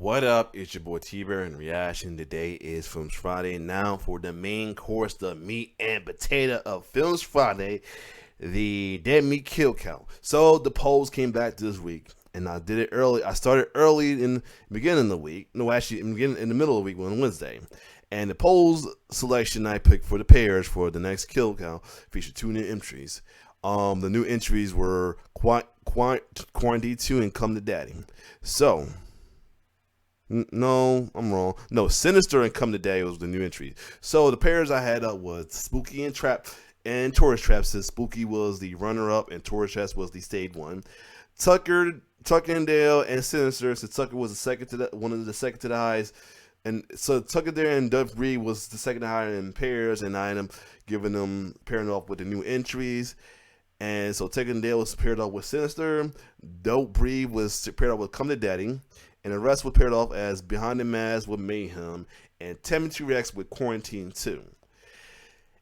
What up? It's your boy T-Bear and reaction. Today is Films Friday. Now for the main course, the meat and potato of Films Friday, the dead meat kill count. So the polls came back this week, and I did it early. I started early in the beginning of the week. No, actually, in the middle of the week on Wednesday. And the polls selection I picked for the pairs for the next kill count featured two new entries. The new entries were Quarantine 2 and Come to Daddy. So. No, I'm wrong. No, Sinister and Come to Daddy was the new entry. So the pairs I had up was Spooky and Trap and Tourist Trap. Since Spooky was the runner-up and Tourist Trap was the stayed one. Tucker and Dale and Sinister. Since Tucker was one of the second to the highest, and so Tucker Dale and Dope Breed was the second to higher in pairs, and I am giving them pairing off with the new entries. And so Tucker and Dale was paired up with Sinister. Dope Breed was paired up with Come to Daddy. And the rest were paired off as Behind the Mask with Mayhem and Temperature Rex with Quarantine 2.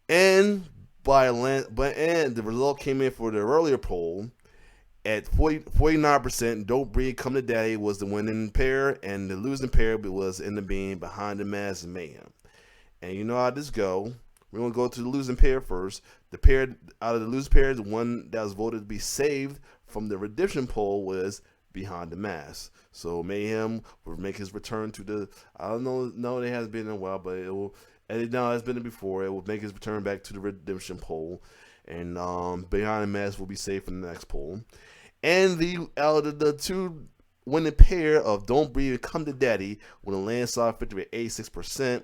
And the result came in for the earlier poll at 49%. Don't Breed Come to Daddy was the winning pair, and the losing pair was in the being Behind the Mask and Mayhem. And you know how this go. We're going to go to the losing pair first. The pair out of the losing pair, the one that was voted to be saved from the redemption poll was Behind the Mask. So Mayhem will make his return to the. I don't know. No, it hasn't been in a while, but it will. And now it's been before. It will make his return back to the redemption poll, and Behind the Mask will be safe in the next poll. And out of the two winning pair of Don't Breathe and Come to Daddy with a landslide victory at 86%.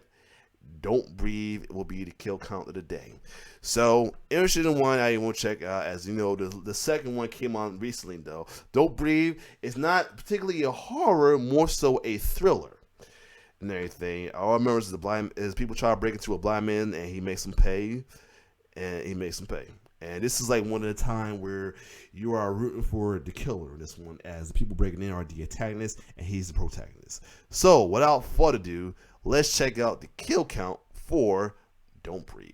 Don't Breathe will be the kill count of the day. So, interested in one I want to check out. As you know, the second one came on recently, though. Don't Breathe is not particularly a horror, more so a thriller and everything. All I remember is people try to break into a blind man and he makes them pay. And this is like one of the time where you are rooting for the killer in this one, as the people breaking in are the antagonist and he's the protagonist. So, without further ado, let's check out the kill count for Don't Breathe.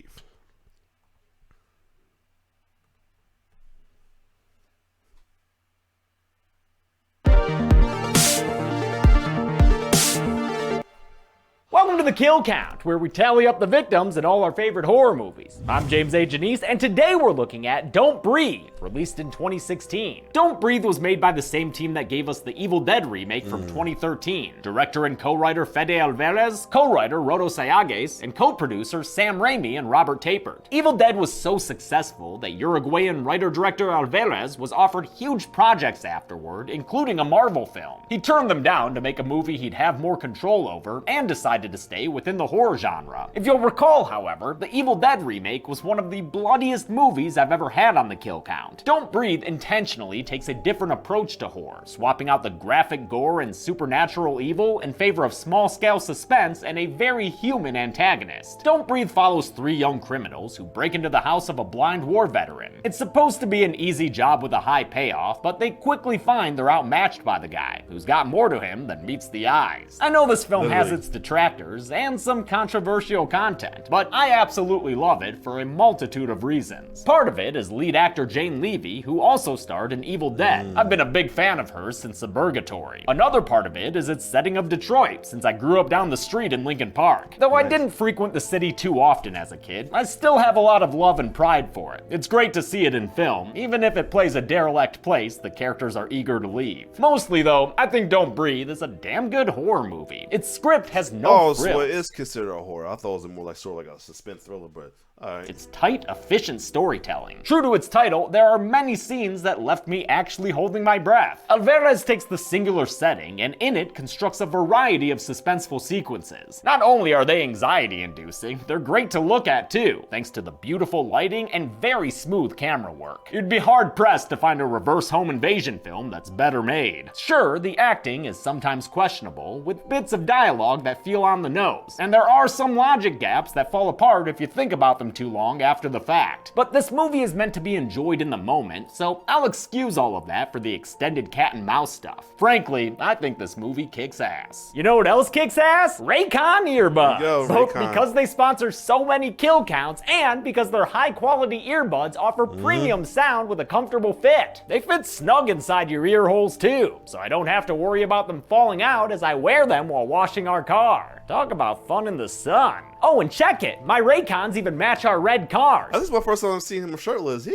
Welcome to the Kill Count, where we tally up the victims in all our favorite horror movies. I'm James A. Janice, and today we're looking at Don't Breathe, released in 2016. Don't Breathe was made by the same team that gave us the Evil Dead remake from 2013. Director and co-writer Fede Alvarez, co-writer Rodo Sayagues, and co-producer Sam Raimi and Robert Tapert. Evil Dead was so successful that Uruguayan writer-director Alvarez was offered huge projects afterward, including a Marvel film. He turned them down to make a movie he'd have more control over, and decided to stay within the horror genre. If you'll recall, however, the Evil Dead remake was one of the bloodiest movies I've ever had on the kill count. Don't Breathe intentionally takes a different approach to horror, swapping out the graphic gore and supernatural evil in favor of small-scale suspense and a very human antagonist. Don't Breathe follows three young criminals who break into the house of a blind war veteran. It's supposed to be an easy job with a high payoff, but they quickly find they're outmatched by the guy, who's got more to him than meets the eyes. I know this film has its detractors and some controversial content, but I absolutely love it for a multitude of reasons. Part of it is lead actor Jane Levy, who also starred in Evil Dead. I've been a big fan of hers since Suburgatory. Another part of it is its setting of Detroit, since I grew up down the street in Lincoln Park. Though I didn't frequent the city too often as a kid, I still have a lot of love and pride for it. It's great to see it in film, even if it plays a derelict place the characters are eager to leave. Mostly though, I think Don't Breathe is a damn good horror movie. Its script has no so it is considered a horror. I thought it was more like sort of like a suspense thriller, but alright. It's tight, efficient storytelling. True to its title, there are many scenes that left me actually holding my breath. Alvarez takes the singular setting and in it constructs a variety of suspenseful sequences. Not only are they anxiety-inducing, they're great to look at too, thanks to the beautiful lighting and very smooth camera work. You'd be hard-pressed to find a reverse home invasion film that's better made. Sure, the acting is sometimes questionable, with bits of dialogue that feel on the nose, and there are some logic gaps that fall apart if you think about them them too long after the fact. But this movie is meant to be enjoyed in the moment, so I'll excuse all of that for the extended cat and mouse stuff. Frankly, I think this movie kicks ass. You know what else kicks ass? Raycon earbuds. Both because they sponsor so many kill counts and because their high quality earbuds offer premium sound with a comfortable fit. They fit snug inside your ear holes too, so I don't have to worry about them falling out as I wear them while washing our car. Talk about fun in the sun. Oh, and check it, my Raycons even match our red cars. This is my first time seeing him shirtless. He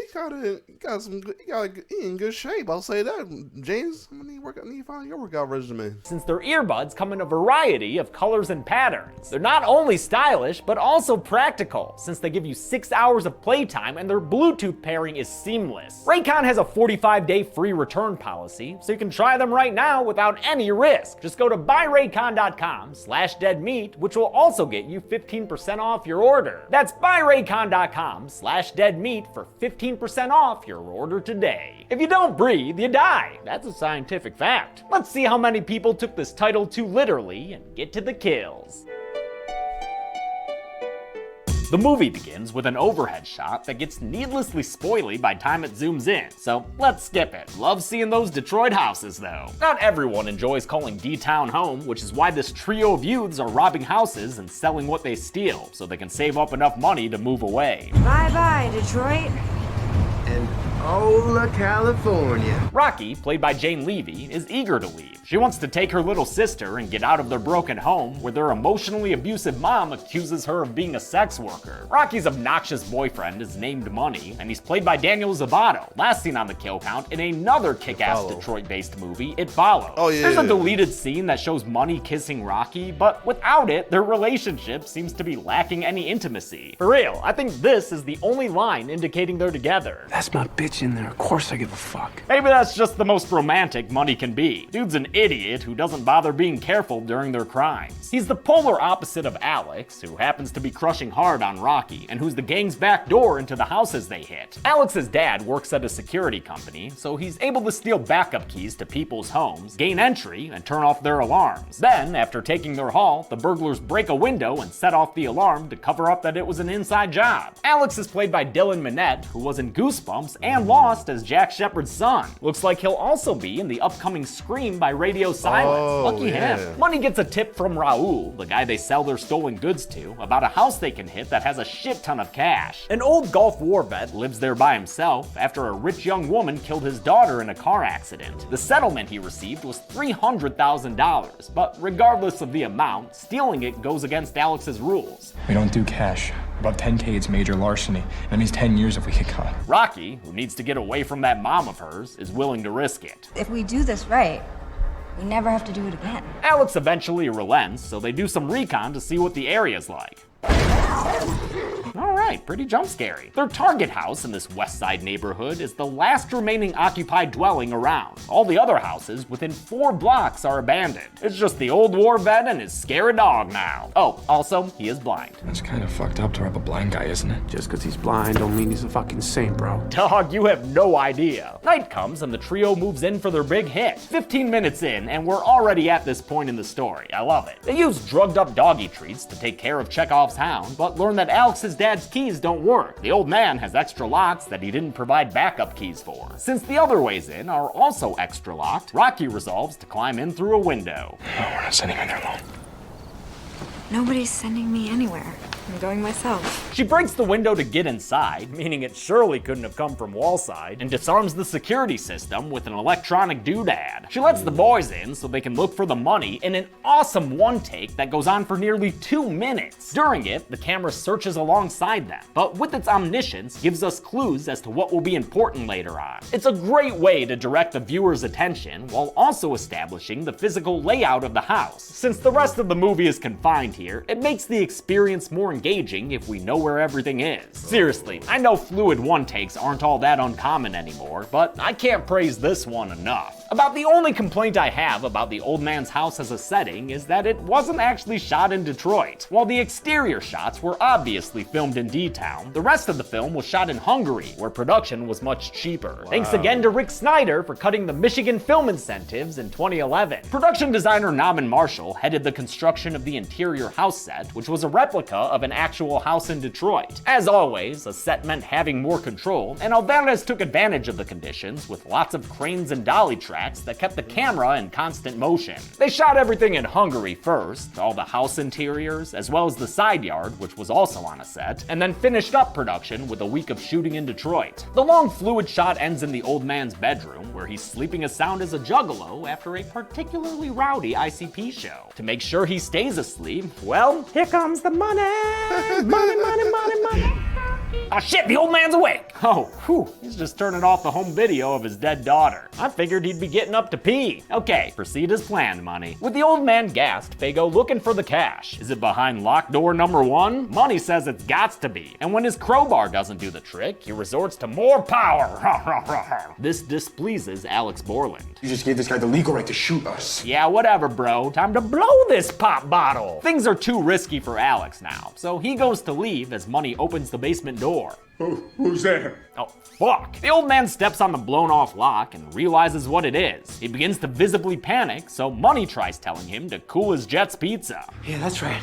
in good shape. I'll say that. James, I need to find your workout regimen. Since their earbuds come in a variety of colors and patterns, they're not only stylish, but also practical, since they give you 6 hours of playtime and their Bluetooth pairing is seamless. Raycon has a 45-day free return policy, so you can try them right now without any risk. Just go to buyraycon.com/deadmeat, which will also get you 15% off your order. That's buyraycon.com/deadmeat for 15% off your order today. If you don't breathe, you die. That's a scientific fact. Let's see how many people took this title too literally and get to the kills. The movie begins with an overhead shot that gets needlessly spoily by time it zooms in, so let's skip it. Love seeing those Detroit houses though. Not everyone enjoys calling D-Town home, which is why this trio of youths are robbing houses and selling what they steal, so they can save up enough money to move away. Bye-bye, Detroit. And Ola, California. Rocky, played by Jane Levy, is eager to leave. She wants to take her little sister and get out of their broken home where their emotionally abusive mom accuses her of being a sex worker. Rocky's obnoxious boyfriend is named Money, and he's played by Daniel Zavato, last seen on the kill count in another kick-ass Detroit-based movie, It Follows. There's a deleted scene that shows Money kissing Rocky, but without it, their relationship seems to be lacking any intimacy. For real, I think this is the only line indicating they're together. That's my bitch in there, of course I give a fuck. Maybe that's just the most romantic Money can be. Dude's an idiot who doesn't bother being careful during their crimes. He's the polar opposite of Alex, who happens to be crushing hard on Rocky, and who's the gang's back door into the houses they hit. Alex's dad works at a security company, so he's able to steal backup keys to people's homes, gain entry, and turn off their alarms. Then, after taking their haul, the burglars break a window and set off the alarm to cover up that it was an inside job. Alex is played by Dylan Minnette, who was in Goosebumps and Lost as Jack Shepard's son. Looks like he'll also be in the upcoming Scream by Radio Silence. Lucky him. Money gets a tip from Raul, the guy they sell their stolen goods to, about a house they can hit that has a shit ton of cash. An old Gulf War vet lives there by himself after a rich young woman killed his daughter in a car accident. The settlement he received was $300,000, but regardless of the amount, stealing it goes against Alex's rules. We don't do cash. Above 10K, it's major larceny. That means 10 years if we get caught. Rocky, who needs to get away from that mom of hers, is willing to risk it. If we do this right, we never have to do it again. Alex eventually relents, so they do some recon to see what the area's like. Alright, pretty jump scary. Their target house in this west side neighborhood is the last remaining occupied dwelling around. All the other houses within 4 blocks are abandoned. It's just the old war vet and his scary dog now. Oh, also, he is blind. That's kind of fucked up to rob a blind guy, isn't it? Just because he's blind don't mean he's a fucking saint, bro. Dog, you have no idea. Night comes and the trio moves in for their big hit. 15 minutes in, and we're already at this point in the story. I love it. They use drugged up doggy treats to take care of Chekhov's hound, but learn that Alex's dad's keys don't work. The old man has extra locks that he didn't provide backup keys for. Since the other ways in are also extra locked, Rocky resolves to climb in through a window. No, we're not sending him in there alone. Nobody's sending me anywhere. I'm going myself. She breaks the window to get inside, meaning it surely couldn't have come from wall side, and disarms the security system with an electronic doodad. She lets the boys in so they can look for the money in an awesome one take that goes on for nearly 2 minutes. During it, the camera searches alongside them, but with its omniscience gives us clues as to what will be important later on. It's a great way to direct the viewer's attention while also establishing the physical layout of the house. Since the rest of the movie is confined here, it makes the experience more engaging if we know where everything is. Seriously, I know fluid one takes aren't all that uncommon anymore, but I can't praise this one enough. About the only complaint I have about the old man's house as a setting is that it wasn't actually shot in Detroit. While the exterior shots were obviously filmed in D-Town, the rest of the film was shot in Hungary, where production was much cheaper. Wow. Thanks again to Rick Snyder for cutting the Michigan film incentives in 2011. Production designer Nauman Marshall headed the construction of the interior house set, which was a replica of an actual house in Detroit. As always, a set meant having more control, and Alvarez took advantage of the conditions with lots of cranes and dolly tracks that kept the camera in constant motion. They shot everything in Hungary first, all the house interiors, as well as the side yard, which was also on a set, and then finished up production with a week of shooting in Detroit. The long fluid shot ends in the old man's bedroom, where he's sleeping as sound as a juggalo after a particularly rowdy ICP show. To make sure he stays asleep, well, here comes the money! Money. Ah shit, the old man's awake! Oh, whew, he's just turning off the home video of his dead daughter. I figured he'd be getting up to pee. Okay, proceed as planned, Money. With the old man gassed, they go looking for the cash. Is it behind locked door number 1? Money says it's gots to be. And when his crowbar doesn't do the trick, he resorts to more power. This displeases Alex Borland. You just gave this guy the legal right to shoot us. Yeah, whatever, bro. Time to blow this pop bottle. Things are too risky for Alex now, so he goes to leave as Money opens the basement door. Who's there? Oh, fuck. The old man steps on the blown off lock and realizes what it is. He begins to visibly panic, so Money tries telling him to cool his Jets pizza. Yeah, that's right.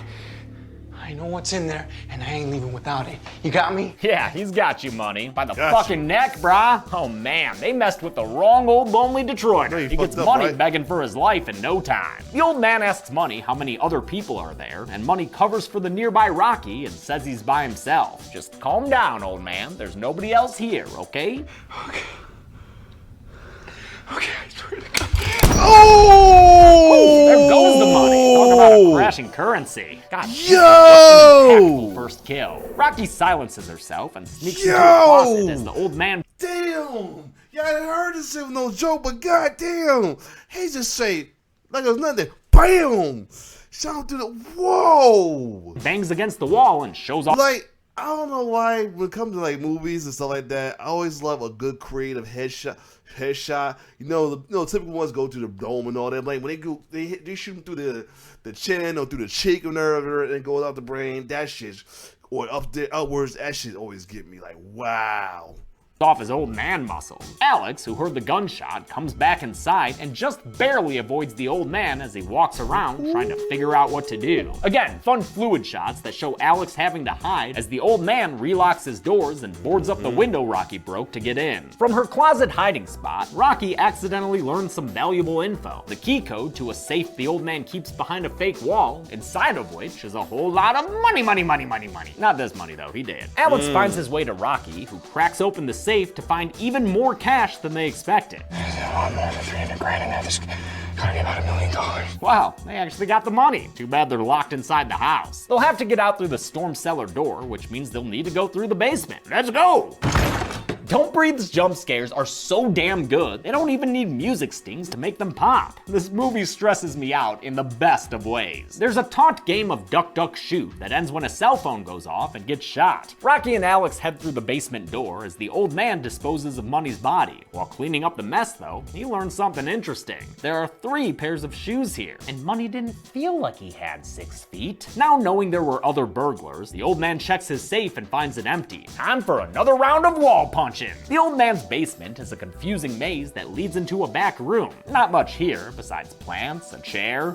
I know what's in there, and I ain't leaving without it. You got me? Yeah, he's got you, Money. By the fucking neck, brah. Oh man, they messed with the wrong old lonely Detroiter. He gets Money begging for his life in no time. The old man asks Money how many other people are there, and Money covers for the nearby Rocky and says he's by himself. Just calm down, old man. There's nobody else here, okay? Okay, I swear to God. Oh! There goes the Money. Talk about a crashing currency. God, yo! First kill. Rocky silences herself and sneaks into the closet as the old man. Damn! Yeah, I heard this shit was no joke, but goddamn, he just say like it was nothing. Bam! Shout to the whoa! Bangs against the wall and shows off. Like, I don't know why when it comes to like movies and stuff like that, I always love a good creative headshot. You know, the typical ones go to the dome and all that. Like when they go, they shoot them through the chin or through the cheek or whatever, and it goes out the brain. That shit, or up there upwards. That shit always get me like, wow. Off his old man muscle. Alex, who heard the gunshot, comes back inside and just barely avoids the old man as he walks around trying to figure out what to do. Again, fun fluid shots that show Alex having to hide as the old man relocks his doors and boards up the window Rocky broke to get in. From her closet hiding spot, Rocky accidentally learns some valuable info. The key code to a safe the old man keeps behind a fake wall, inside of which is a whole lot of money. Not this money though, he did. Alex finds his way to Rocky, who cracks open the safe to find even more cash than they expected. There's a lot more than 300 grand in there. There's gotta be about $1 million. Wow, they actually got the money. Too bad they're locked inside the house. They'll have to get out through the storm cellar door, which means they'll need to go through the basement. Let's go! Don't Breathe's jump scares are so damn good, they don't even need music stings to make them pop. This movie stresses me out in the best of ways. There's a taunt game of duck duck shoot that ends when a cell phone goes off and gets shot. Rocky and Alex head through the basement door as the old man disposes of Money's body. While cleaning up the mess though, he learns something interesting. There are 3 pairs of shoes here, and Money didn't feel like he had 6 feet. Now knowing there were other burglars, the old man checks his safe and finds it empty. Time for another round of wall punching. The old man's basement is a confusing maze that leads into a back room. Not much here, besides plants, a chair,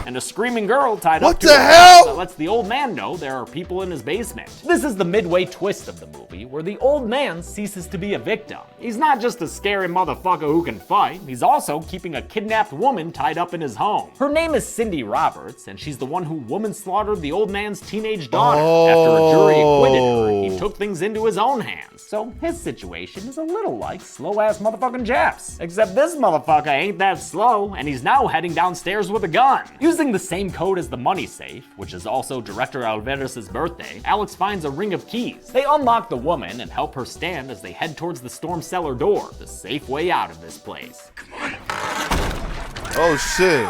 and a screaming girl tied up to a house that lets the old man know there are people in his basement. This is the midway twist of the movie, where the old man ceases to be a victim. He's not just a scary motherfucker who can fight, he's also keeping a kidnapped woman tied up in his home. Her name is Cindy Roberts, and she's the one who woman slaughtered the old man's teenage daughter. After a jury acquitted her, he took things into his own hands. So his situation is a little like slow-ass motherfucking Jeff's. Except this motherfucker ain't that slow, and he's now heading downstairs with a gun. Using the same code as the money safe, which is also Director Alvarez's birthday, Alex finds a ring of keys. They unlock the woman and help her stand as they head towards the storm cellar door, the safe way out of this place. Oh shit.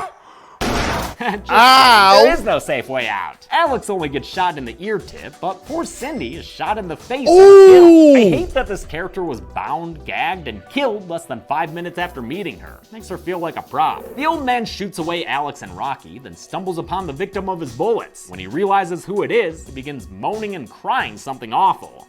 Ow! There is no safe way out. Alex only gets shot in the ear tip, but poor Cindy is shot in the face and killed. I hate that this character was bound, gagged, and killed less than 5 minutes after meeting her. Makes her feel like a prop. The old man shoots away Alex and Rocky, then stumbles upon the victim of his bullets. When he realizes who it is, he begins moaning and crying something awful.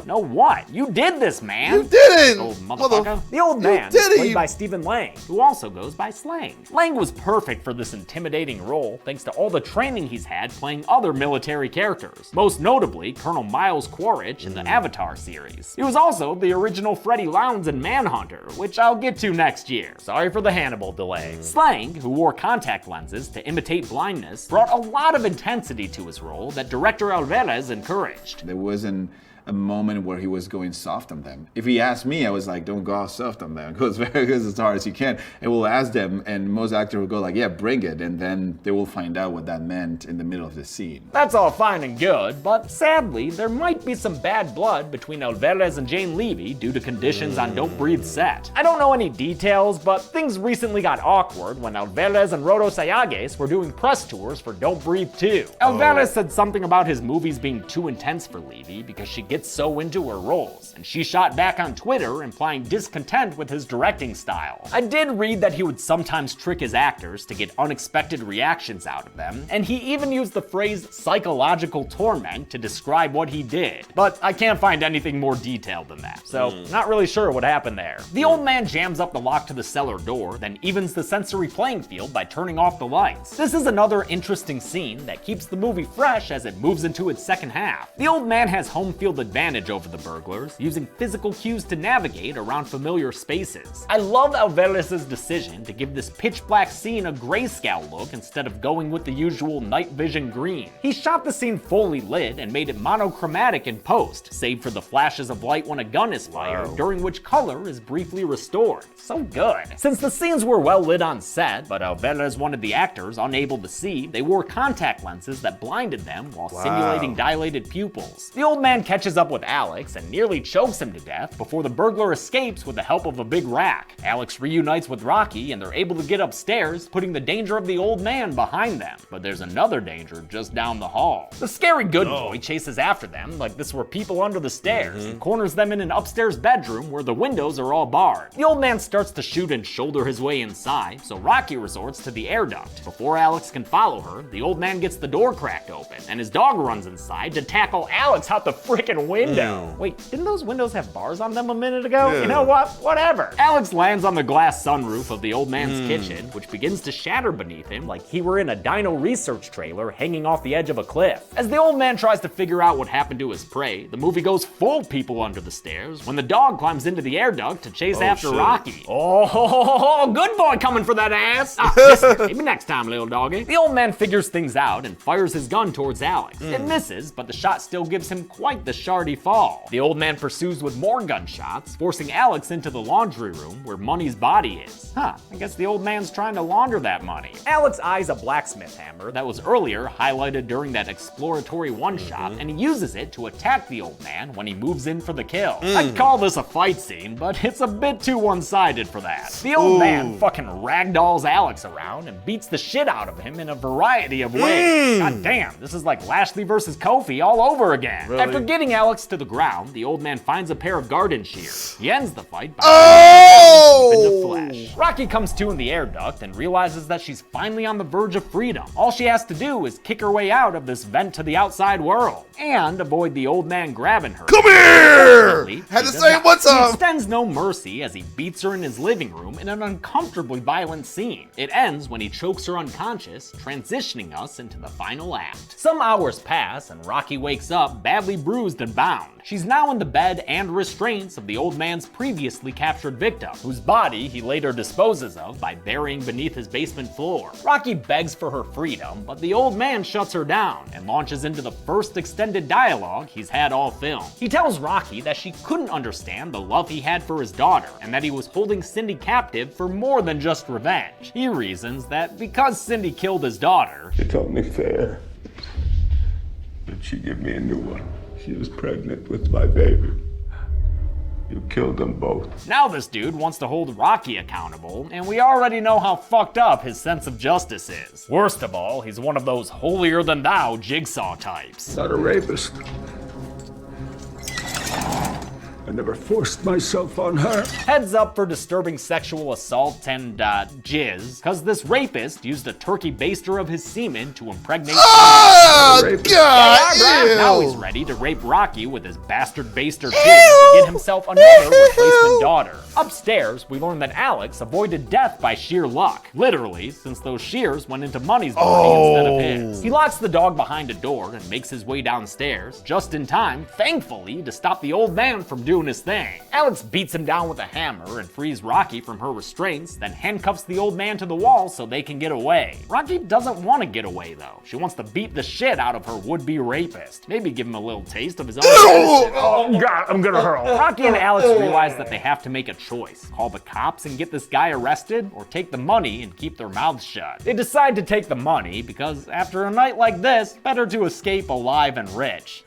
No, what? You did this, man. You didn't! Old motherfucker. The old man is did it, played you- by Stephen Lang, who also goes by Slang. Lang was perfect for this intimidating role thanks to all the training he's had playing other military characters, most notably Colonel Miles Quaritch in the Avatar series. He was also the original Freddie Lounds in Manhunter, which I'll get to next year. Sorry for the Hannibal delay. Slang, who wore contact lenses to imitate blindness, brought a lot of intensity to his role that director Alvarez encouraged. There wasn't a moment where he was going soft on them. If he asked me, I was like, don't go soft on them. Go as hard as you can. And we'll ask them, and most actors will go like, yeah, bring it. And then they will find out what that meant in the middle of the scene. That's all fine and good, but sadly, there might be some bad blood between Alvarez and Jane Levy due to conditions on Don't Breathe set. I don't know any details, but things recently got awkward when Alvarez and Rodo Sayagues were doing press tours for Don't Breathe 2. Alvarez said something about his movies being too intense for Levy because she gets so into her roles, and she shot back on Twitter implying discontent with his directing style. I did read that he would sometimes trick his actors to get unexpected reactions out of them, and he even used the phrase psychological torment to describe what he did, but I can't find anything more detailed than that, so not really sure what happened there. The old man jams up the lock to the cellar door, then evens the sensory playing field by turning off the lights. This is another interesting scene that keeps the movie fresh as it moves into its second half. The old man has home field advantage over the burglars, using physical cues to navigate around familiar spaces. I love Alvarez's decision to give this pitch black scene a grayscale look instead of going with the usual night vision green. He shot the scene fully lit and made it monochromatic in post, save for the flashes of light when a gun is fired, during which color is briefly restored. So good. Since the scenes were well lit on set, but Alvarez wanted the actors unable to see, they wore contact lenses that blinded them while simulating dilated pupils. The old man catches up with Alex and nearly chokes him to death before the burglar escapes with the help of a big rack. Alex reunites with Rocky and they're able to get upstairs, putting the danger of the old man behind them. But there's another danger just down the hall. The scary good boy chases after them like this were people under the stairs and corners them in an upstairs bedroom where the windows are all barred. The old man starts to shoot and shoulder his way inside, so Rocky resorts to the air duct. Before Alex can follow her, the old man gets the door cracked open and his dog runs inside to tackle Alex out the frickin' window. Wait, didn't those windows have bars on them a minute ago? You know what? Whatever. Alex lands on the glass sunroof of the old man's kitchen, which begins to shatter beneath him like he were in a dino research trailer hanging off the edge of a cliff. As the old man tries to figure out what happened to his prey, the movie goes full people under the stairs when the dog climbs into the air duct to chase after Rocky. Oh, good boy coming for that ass. Maybe next time, little doggy. The old man figures things out and fires his gun towards Alex. It misses, but the shot still gives him quite the shardy fall. The old man pursues with more gunshots, forcing Alex into the laundry room where Money's body is. I guess the old man's trying to launder that money. Alex eyes a blacksmith hammer that was earlier highlighted during that exploratory one-shot, and he uses it to attack the old man when he moves in for the kill. I'd call this a fight scene, but it's a bit too one-sided for that. The old man fucking ragdolls Alex around and beats the shit out of him in a variety of ways. God damn, this is like Lashley versus Kofi all over again. Really? After getting Alex to the ground, the old man finds a pair of garden shears. He ends the fight by in the flesh. Rocky comes to in the air duct and realizes that she's finally on the verge of freedom. All she has to do is kick her way out of this vent to the outside world and avoid the old man grabbing her. Come here! Fortunately, Had to he does say not. what's He up. extends no mercy as he beats her in his living room in an uncomfortably violent scene. It ends when he chokes her unconscious, transitioning us into the final act. Some hours pass and Rocky wakes up badly bruised and bound. She's now in the bed and restraints of the old man's previously captured victim, whose body he later disposes of by burying beneath his basement floor. Rocky begs for her freedom, but the old man shuts her down and launches into the first extended dialogue he's had all film. He tells Rocky that she couldn't understand the love he had for his daughter, and that he was holding Cindy captive for more than just revenge. He reasons that because Cindy killed his daughter, She told me fair, but she gave me a new one. She was pregnant with my baby. You killed them both. Now this dude wants to hold Rocky accountable, and we already know how fucked up his sense of justice is. Worst of all, he's one of those holier-than-thou jigsaw types. Not a rapist. I never forced myself on her. Heads up for disturbing sexual assault and, jizz, cause this rapist used a turkey baster of his semen to impregnate God! Now he's ready to rape Rocky with his bastard baster too to get himself another replacement daughter. Upstairs, we learn that Alex avoided death by sheer luck. Literally, since those shears went into Money's body instead of his. He locks the dog behind a door and makes his way downstairs, just in time, thankfully, to stop the old man from doing his thing. Alex beats him down with a hammer and frees Rocky from her restraints, then handcuffs the old man to the wall so they can get away. Rocky doesn't want to get away though. She wants to beat the shit out of her would-be rapist. Maybe give him a little taste of his own medicine. Oh God, I'm gonna hurl. Rocky and Alex realize that they have to make a choice. Call the cops and get this guy arrested, or take the money and keep their mouths shut. They decide to take the money because after a night like this, better to escape alive and rich.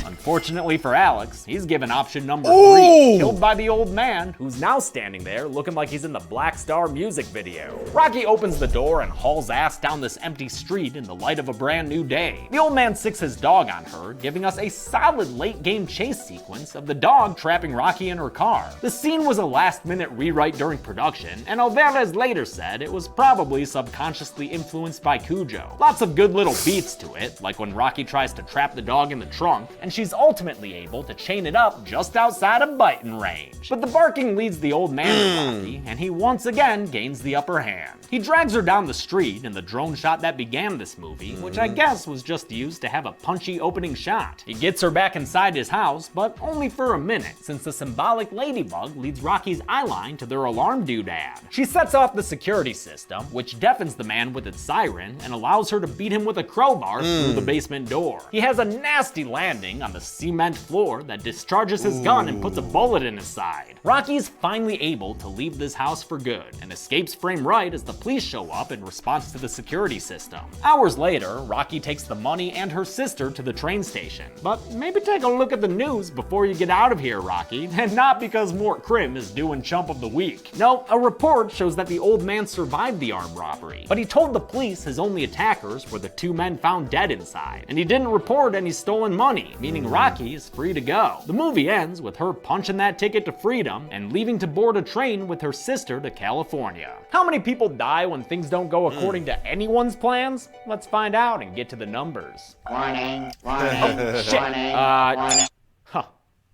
Unfortunately for Alex, he's given option number 3, killed by the old man, who's now standing there looking like he's in the Black Star music video. Rocky opens the door and hauls ass down this empty street in the light of a brand new day. The old man sicks his dog on her, giving us a solid late game chase sequence of the dog trapping Rocky in her car. The scene was a last minute rewrite during production, and Alvarez later said it was probably subconsciously influenced by Cujo. Lots of good little beats to it, like when Rocky tries to trap the dog in the trunk, and she's ultimately able to chain it up just outside of biting range. But the barking leads the old man to Rocky, and he once again gains the upper hand. He drags her down the street in the drone shot that began this movie, which I guess was just used to have a punchy opening shot. He gets her back inside his house, but only for a minute, since the symbolic ladybug leads Rocky's eyeline to their alarm doodad. She sets off the security system, which deafens the man with its siren and allows her to beat him with a crowbar through the basement door. He has a nasty landing on the cement floor that discharges his gun and puts a bullet in his side. Rocky's finally able to leave this house for good and escapes frame right as the police show up in response to the security system. Hours later, Rocky takes the money and her sister to the train station. But maybe take a look at the news before you get out of here, Rocky, and not because Mort Krim is doing chump of the week. No, a report shows that the old man survived the armed robbery, but he told the police his only attackers were the 2 men found dead inside, and he didn't report any stolen money, meaning Rocky is free to go. The movie ends with her punching that ticket to freedom and leaving to board a train with her sister to California. How many people die when things don't go according to anyone's plans? Let's find out and get to the numbers. Warning, Oh, shit. warning.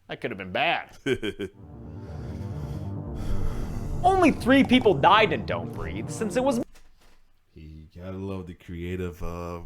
That could have been bad. Only 3 people died in Don't Breathe, since it was You gotta love the creative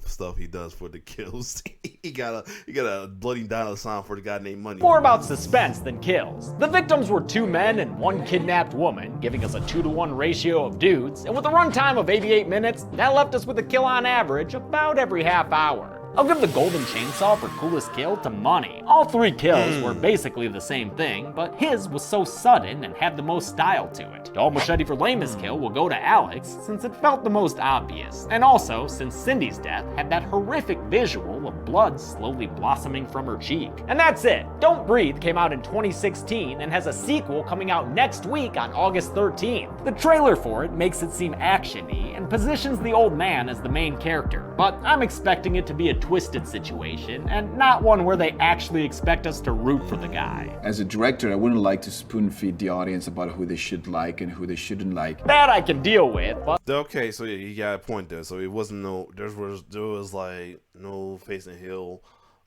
stuff he does for the kills. he got a bloody dollar sign for the guy named Money. more about suspense than kills. The victims were 2 men and 1 kidnapped woman, giving us a 2-to-1 ratio of dudes, and with a runtime of 88 minutes, that left us with a kill on average about every half hour. I'll give the golden chainsaw for coolest kill to Money. All 3 kills were basically the same thing, but his was so sudden and had the most style to it. Dog machete for lamest kill will go to Alex, since it felt the most obvious. And also, since Cindy's death had that horrific visual of blood slowly blossoming from her cheek. And that's it. Don't Breathe came out in 2016 and has a sequel coming out next week on August 13th. The trailer for it makes it seem action-y and positions the old man as the main character, but I'm expecting it to be a twisted situation and not one where they actually expect us to root for the guy. As a director, I wouldn't like to spoon feed the audience about who they should like and who they shouldn't like. That I can deal with, but Okay, so yeah, you got a point there. So it wasn't there was like no facing hill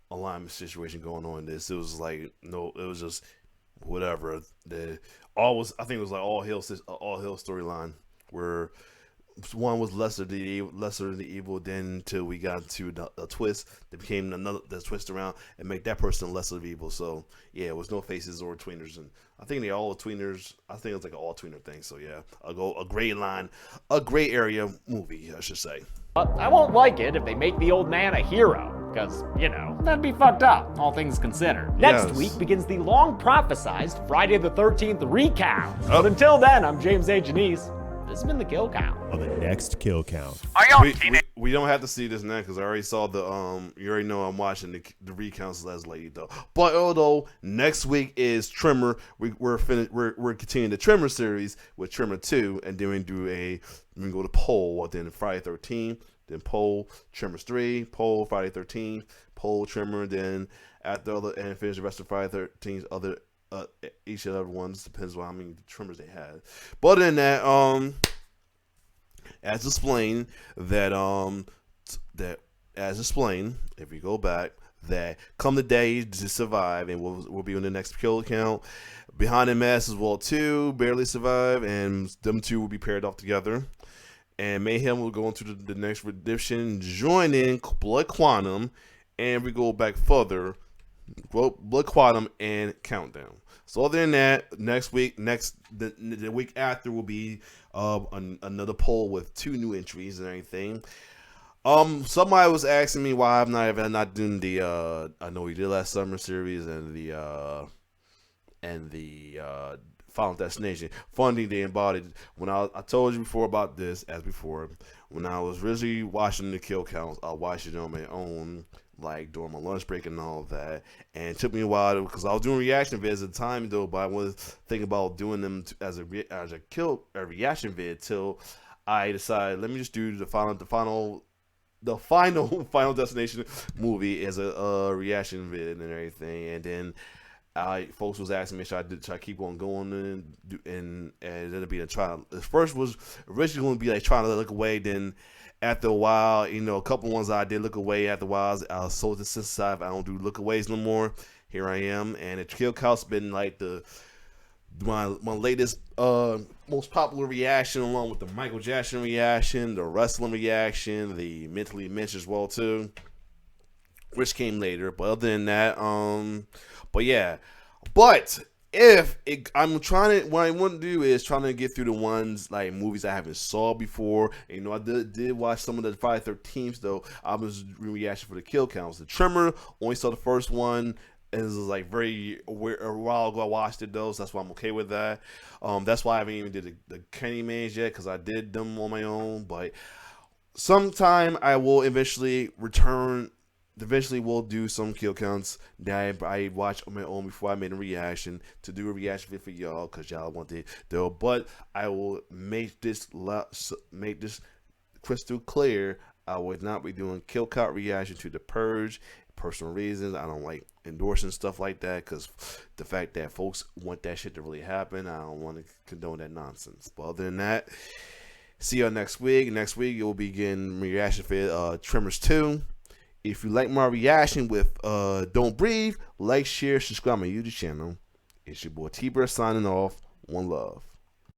alignment situation going on in this. It was like it was just whatever. I think it was like all hill storyline where one was lesser than the evil. Then until we got to the twist, that became the twist around and make that person lesser of evil. So yeah, it was no faces or tweeners, and I think they all tweeners. I think it was like an all tweener thing. So yeah, a gray area movie, I should say. But I won't like it if they make the old man a hero, because, that'd be fucked up, all things considered. Next week begins the long prophesized Friday the 13th recount. But until then, I'm James A. Janice. This has been the Kill Count. On the next Kill Count. We don't have to see this now because I already saw the you already know I'm watching the recounts as late though. But although next week is Tremor, we're continuing the Tremor series with Tremor 2, and then we go to Pole, then Friday 13th, then Pole, Tremors 3, Pole, Friday 13th, Pole, Tremor, then after other and finish the rest of Friday 13th other each of the other ones depends on how many Tremors they had. But other than that, as explained, if we go back, that come the day to survive, and we'll be on the next Kill Count. Behind the Mask as well too, barely survive, and them two will be paired off together. And Mayhem will go into the next redemption, join in Blood Quantum, and we go back further, Blood Quantum and Countdown. So other than that, next week, the week after will be another poll with 2 new entries and everything. Somebody was asking me why I'm not doing the I know we did last summer series and the Final Destination funding the embodied. When I told you before about this, as before, when I was originally watching the Kill Counts, I watched it on my own, like during my lunch break and all of that, and it took me a while because I was doing reaction vids at the time though, but I was thinking about doing them as a reaction vid till I decided let me just do the final Final Destination movie as a reaction vid and everything, and then folks was asking me should I keep on going and it'll be a trial. The first was originally going to be like trying to look away, then after a while, a couple ones I did look away. After a while, I was so desensitized. I don't do lookaways no more. Here I am, and the Kill Count's been like my latest most popular reaction, along with the Michael Jackson reaction, the wrestling reaction, the mentally mentioned as well too, which came later. But other than that, what I want to do is trying to get through the ones like movies I haven't saw before. And, I did watch some of the Friday 13th though. I was reaction for the Kill Counts. The Tremor, only saw the first one. And it was like a while ago I watched it though, so that's why I'm okay with that. That's why I haven't even did the Candymans yet, because I did them on my own. But sometime I will eventually return. Eventually we'll do some Kill Counts that I watched on my own before I made a reaction, to do a reaction video for y'all because y'all want it though. But I will make this crystal clear. I would not be doing Kill Count reaction to The Purge. Personal reasons, I don't like endorsing stuff like that, because the fact that folks want that shit to really happen, I don't want to condone that nonsense. But other than that, see y'all next week. Next week you'll be getting reaction for Tremors 2. If you like my reaction with Don't Breathe, like, share, subscribe my YouTube channel. It's your boy T-Bird signing off. One love.